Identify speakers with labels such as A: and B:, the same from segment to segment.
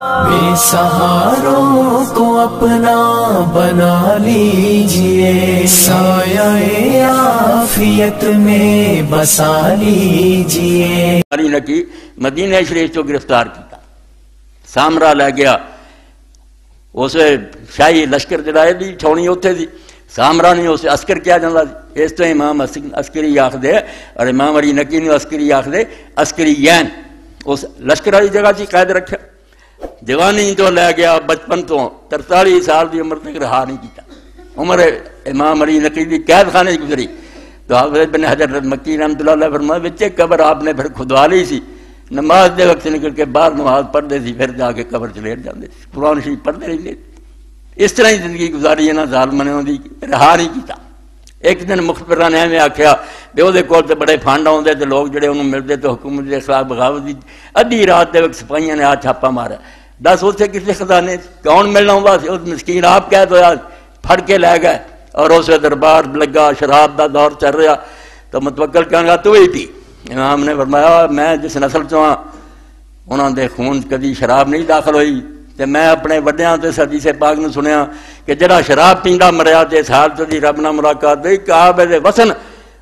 A: بے سہاروں کو اپنا بنا لیجئے، سایہ عافیت میں بسا لیجئے۔
B: نکی مدینہ شریف تو گرفتار کیتا، سامرا لے گیا، اسے شاہی لشکر جڑائے دی چھوڑی ہوتے دی، سامرا نے اسے عسکر کیا جاندہ دی، اس تو امام عسکری آخ دے، اور امام علی نکی نے عسکری آخ دے، عسکری یین اس لشکر والی جگہ چی قید رکھا، جوانی تو لے گیا، بچپن تو 43 سال دی عمر تک رہا نہیں کیتا، عمر امام علی نقی دی قید خانے گزری، تو حافظ بن حجر مکی رحمۃ اللہ علیہ فرمایا بچے قبر آپ نے پھر کھدوا لی سی، نماز دے وقت نکل کے باہر نماز پڑھتے سی، پھر جا کے قبر چ لیٹ جاندے سی، قرآن شریف پڑھتے رہتے، اس طرح ہی زندگی گزاری ہے نا، ظالم نے دی رہا نہیں کیتا۔ ایک دن مخبران نے ہمیں آکھیا بے وہ دے کول تے بڑے فنڈ آوندے تے لوگ جڑے انہوں ملتے تو حکومت دے خلاف بغاوت دی، ادھی رات دے وقت سپاہیاں نے آج چھاپا مارا، دس اسے کسی خزانے کون ملنا ہوں سی، اس مسکین آپ قید ہویا، پھڑ کے لے گئے، اور اسے دربار لگا، شراب دا دور چل رہا، تو متوکل کہنے لگا تو ہی پی، امام نے فرمایا میں جس نسل چوں ہاں انہوں دے خون کدی شراب نہیں داخل ہوئی، تے میں اپنے وڈیاں تے حدیث پاک نے سنیا کہ جڑا شراب پیندا مریا تے اس حالت دی رب نال ملاقات ہوئی، کعبے دے وسن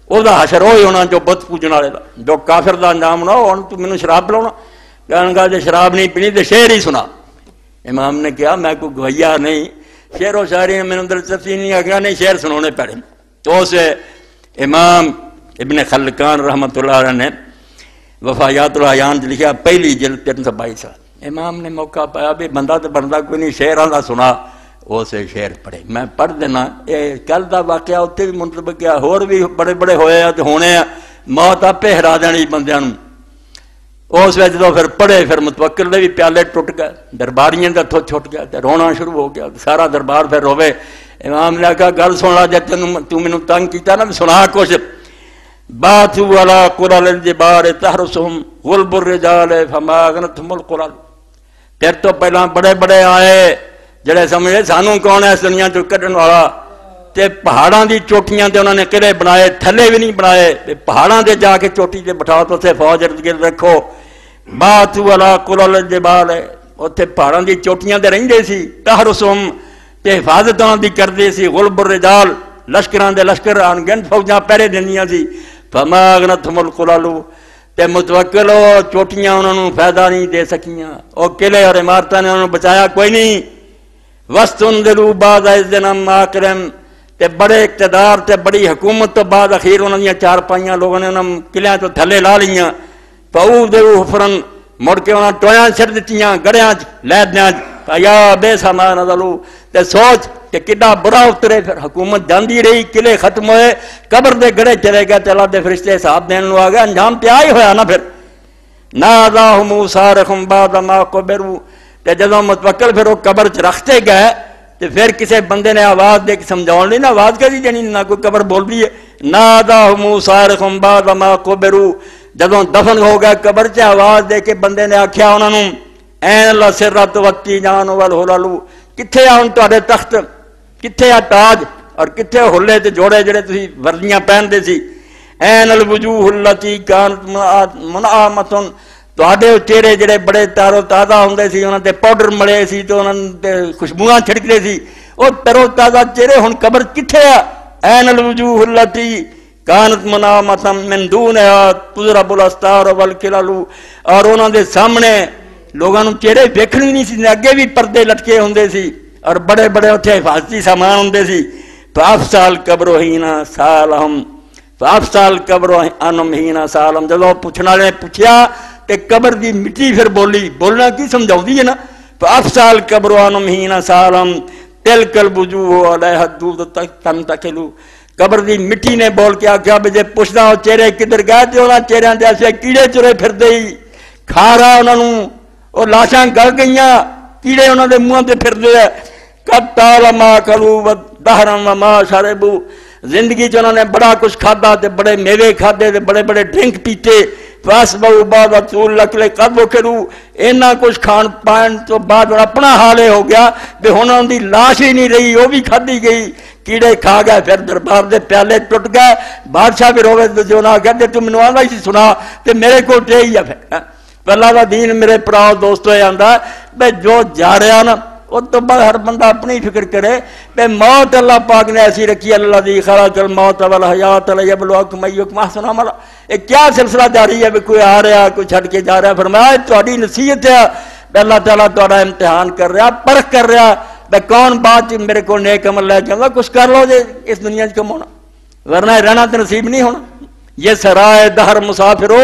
B: او دا حشر ہوئی ہونا جو بت پوجن والے دا، جو کافر دا انجام ہونا، ہن تو مینوں شراب پلاونا، کہنے لگا جے شراب نہیں پینی تے شعر ہی سنا۔ امام نے کہا میں کوئی گویا نہیں، شعر و شاعری میں نے دلچسپی نہیں، آگیا نہیں شعر سنانے پڑے، تو اسے امام ابن خلکان رحمۃ اللہ علیہ نے وفایات العیان لکھا پہلی جلد 322 سال، امام نے موقع پایا بھی بندہ تو بندہ کوئی نہیں، شعراں دا سنا، اسے شعر پڑھے، میں پڑھ دینا، یہ کل دا واقعہ اتنے بھی منتبہ کیا، ہور بھی بڑے بڑے ہوئے ہیں تو ہونے ہیں، موت آپے ہرا دینی بندیاں نوں، اس وقت جدو پھر پڑھے، پھر متوکل دے بھی پیالے ٹوٹ گئے، درباریاں دا ہتھوں چھٹ گیا، رونا شروع ہو گیا، سارا دربار پھر روے، امام نے کہا گل سن لا، جب تو مینوں تنگ کیتا نا سنا کچھ، باتوا علی قرل الجبال تحرسهم غلب الرجال فما اغنتهم القرل، پھر تو پہلا بڑے بڑے آئے جڑے سمجھے سانوں کون ہے اس دنیا چوں کڈن والا، تے پہاڑاں دی چوٹیاں تے انہوں نے قلعے بنائے، تھلے بھی نہیں بنائے، پہاڑاں دے جا کے چوٹی تے بٹھاؤ تو اسے فوج ارد گرد رکھو، باتوا علی قرل الجبال، اتنے پہاڑاں دی چوٹیاں تے رہندے سی، تحرسهم تے حفاظت انہاں دی کردے سی، غلب الرجال لشکراں دے لشکر آن گن فوجاں پہرے دنیاں سی، فما اغنتهم القرل، تے متوکل چوٹیاں انہوں نے فائدہ نہیں دے سکیاں، اور قلعے اور عمارتاں نے انہوں نے بچایا کوئی نہیں، وَاسْتُنْذِرُوا بَعْدَ إِذْ مَاكِرًا، تے بڑے اقتدار تے بڑی حکومت تو بعد اخیر انہوں نے چار پائیاں لوگوں نے انہوں قلعے تو تھلے لا لیاں، فَأُوذِرُوا حُفْرًا، مڑ کے انہوں ٹویاں چھڑ دتیاں، گڑیاں لیدیاں، یا بے ساما نزلوا، تے سوچ کہ کڈا برا اترے، پھر حکومت جاندی رہی، قلعے ختم ہوئے، قبر دے گڑے چلے گئے، تے اللہ دے فرشتے حساب دین لو آ گئے، انجام تے آئی ہویا نا، پھر ناداہم صارخ بعد ما قبروا، تے جدوں متوکل پھر وہ قبر چ رکھتے گئے، تے پھر کسے بندے نے آواز دے کے سمجھاؤ نہیں نا، آواز کدی دینی نہ کوئی قبر بول دی ہے، ناداہم صارخ بعد ما قبروا، جدوں دفن ہو گئے قبر چ آواز دے کے بندے نے آکھیا انہاں نوں این اللہ سرت وقتی جان والحلل، کتھے آ ہن تہاڈے تخت، کتھے آ تاج، اور کتھے ہلے تے جوڑے جڑے تسی وردیاں پہندے سی، این الوجوہ التی کانت منعمۃ، تہاڈے چہرے جڑے بڑے تارو تازہ ہوندے سی، انہاں تے پاؤڈر ملے سی، تو انہاں تے خوشبوئاں چھڑکدے سی، او ترو تازہ چہرے ہن قبر کتھے آ، این الوجوہ التی کانت منعمۃ من دونھا تضرب الاستار والکلل، اور انہاں دے سامنے لوگاں نوں چہرے ویکھنے نہیں سی، اگے بھی پردے لٹکے ہوندے سی، اور بڑے بڑے اتنے حفاظتی سامان ہوندے سی، فافسال قبر حینا سالہم، فافسال قبر انم حینا سالہم، جدو پوچھنے والے نے پوچھیا تے قبر دی مٹی پھر بولی، بولنا کی سمجھاؤندی ہے نا، فافسال قبر انم حینا سالہم تلک الوجوہ علیہ الدود تنتقل، قبر دی مٹی نے بول کے آکھیا بھی جے پوچھدا ہو چہرے کدھر گئے تے انہاں چہریاں دے ایسے کیڑے چرے پھردے ہی، کھا رہا انہاں نوں، اور لاشاں گل گئیاں، کیڑے انہاں دے منہ تے پھردے ہیں، قَطَّالَ مَا كَلُوا وَدَّهْرًا وَمَا شَرِبُوا، زندگی چ انہوں نے بڑا کچھ کھادا تے بڑے میوے کھادے تے بڑے بڑے ڈرنک پیتے، فَاسْبَوْا بَعْدَ طُولِ الْعَقْلِ قَدْ وَكِلُوا، اینا کچھ کھان پان تو بعد اپنا حال ہو گیا کہ انہوں دی لاش ہی نہیں رہی، وہ بھی کھادی گئی، کیڑے کھا گئے، پھر دربار دے پیالے ٹوٹ گئے، بادشاہ بھی روے جو نہ کہتے تو منو آندا ہی سنا تے میرے کو ٹے ہی ہے، پھر اللہ دا دین میرے پراؤ دوستو یہ آندا بے جو جا رہا نا وہ تو بعد ہر بندہ اپنی فکر کرے بے موت اللہ پاک نے ایسی رکھی الذی خلق الموت والحیات لیبلوکم ایکم احسن عملا. یہ کیا سلسلہ جاری ہے؟ کوئی آ رہا کوئی چھڑ کے جا رہا. فرمایا تہاڈی نصیحت ہے بے اللہ تعالیٰ تہاڈا امتحان کر رہا پرکھ کر رہا بے کون بات میرے کو نیک عمل لے جاؤں گا. کچھ کر لو جے اس دنیا کم ہونا ورنہ رہنا تو نصیب نہیں ہونا. یہ سرائے دہر مسافرو